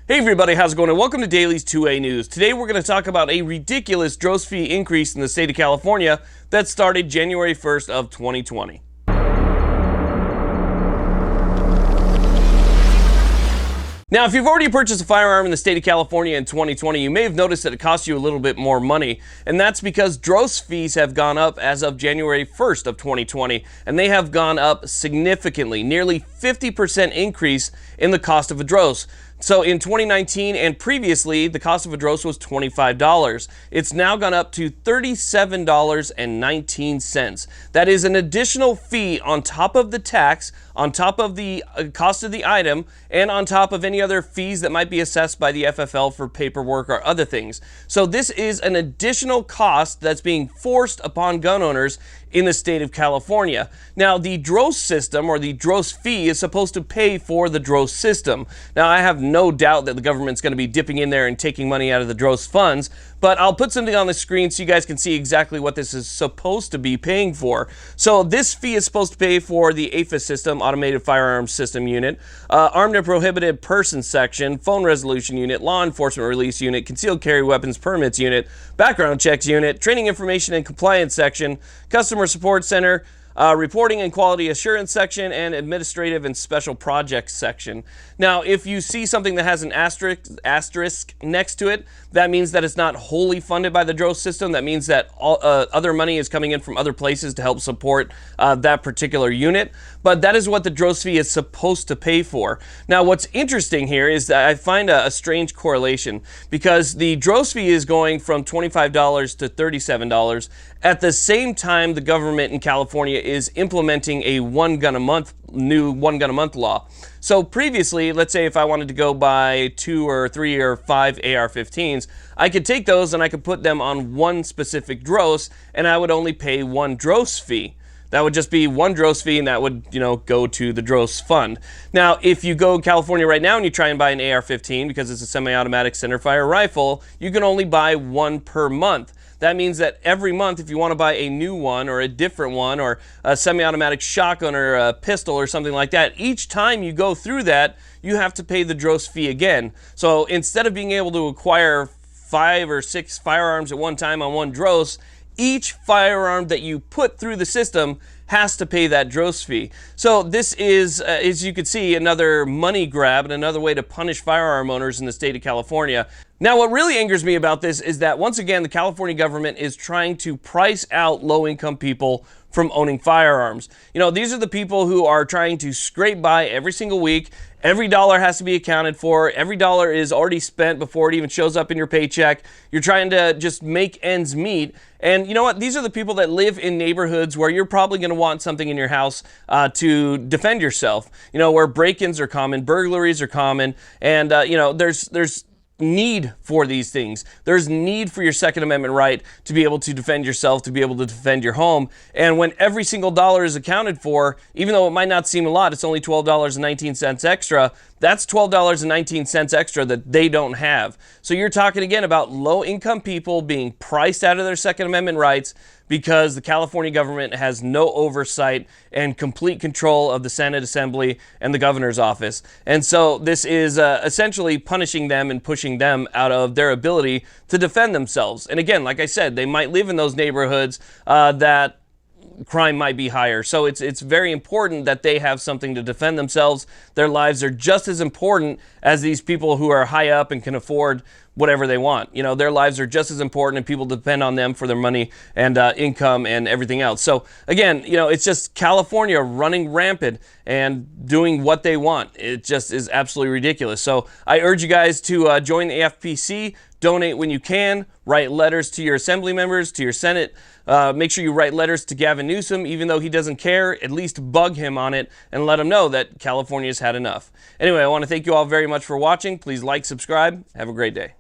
Hey everybody, how's it going? And welcome to Daily's 2A News. Today we're going to talk about a ridiculous DROS fee increase in the state of California that started January 1st of 2020. Now, if you've already purchased a firearm in the state of California in 2020, you may have noticed that it costs you a little bit more money, and that's because DROS fees have gone up as of January 1st of 2020, and they have gone up significantly, nearly 50% increase in the cost of a DROS. So in 2019 and previously, the cost of a DROS was $25. It's now gone up to $37.19. That is an additional fee on top of the tax, on top of the cost of the item, and on top of any other fees that might be assessed by the FFL for paperwork or other things. So this is an additional cost that's being forced upon gun owners in the state of California. Now, the DROS system, or the DROS fee, is supposed to pay for the DROS system. Now, I have no doubt that the government's going to be dipping in there and taking money out of the DROS funds, but I'll put something on the screen so you guys can see exactly what this is supposed to be paying for. So this fee is supposed to pay for the AFIS system, Automated Firearms System Unit, Armed and Prohibited Persons Section, Phone Resolution Unit, Law Enforcement Release Unit, Concealed Carry Weapons Permits Unit, Background Checks Unit, Training Information and Compliance Section, Customer Support Center, Reporting and Quality Assurance Section, and Administrative and Special Projects Section. Now, if you see something that has an asterisk next to it, that means that it's not wholly funded by the DROS system. That means that other money is coming in from other places to help support that particular unit. But that is what the DROS fee is supposed to pay for. Now, what's interesting here is that I find a strange correlation, because the DROS fee is going from $25 to $37. At the same time, the government in California is implementing a new one gun a month law. So previously, let's say if I wanted to go buy 2 or 3 or 5 AR-15s, I could take those and I could put them on one specific DROS, and I would only pay one DROS fee. That would just be one DROS fee, and that would, go to the DROS fund. Now, if you go to California right now and you try and buy an AR-15 because it's a semi-automatic centerfire rifle, you can only buy one per month. That means that every month, if you want to buy a new one or a different one or a semi-automatic shotgun or a pistol or something like that, each time you go through that, you have to pay the DROS fee again. So instead of being able to acquire 5 or 6 firearms at one time on one DROS, each firearm that you put through the system has to pay that DROS fee. So this is, as you can see, another money grab and another way to punish firearm owners in the state of California. Now, what really angers me about this is that, once again, the California government is trying to price out low-income people from owning firearms. These are the people who are trying to scrape by every single week. Every dollar has to be accounted for. Every dollar is already spent before it even shows up in your paycheck. You're trying to just make ends meet. And you know what? These are the people that live in neighborhoods where you're probably going to want something in your house to defend yourself. Where break-ins are common, burglaries are common, and there's need for these things. There's need for your Second Amendment right to be able to defend yourself, to be able to defend your home. And when every single dollar is accounted for, even though it might not seem a lot, it's only $12.19 extra. That's $12.19 extra that they don't have. So you're talking again about low-income people being priced out of their Second Amendment rights because the California government has no oversight and complete control of the Senate Assembly and the governor's office. And so this is essentially punishing them and pushing them out of their ability to defend themselves. And again, like I said, they might live in those neighborhoods that crime might be higher. So it's very important that they have something to defend themselves. Their lives are just as important as these people who are high up and can afford whatever they want. Their lives are just as important, and people depend on them for their money and income and everything else. So again, it's just California running rampant and doing what they want. It just is absolutely ridiculous. So I urge you guys to join the AFPC, donate when you can, write letters to your assembly members, to your Senate. Make sure you write letters to Gavin Newsom, even though he doesn't care. At least bug him on it and let him know that California's had enough. Anyway, I want to thank you all very much for watching. Please like, subscribe. Have a great day.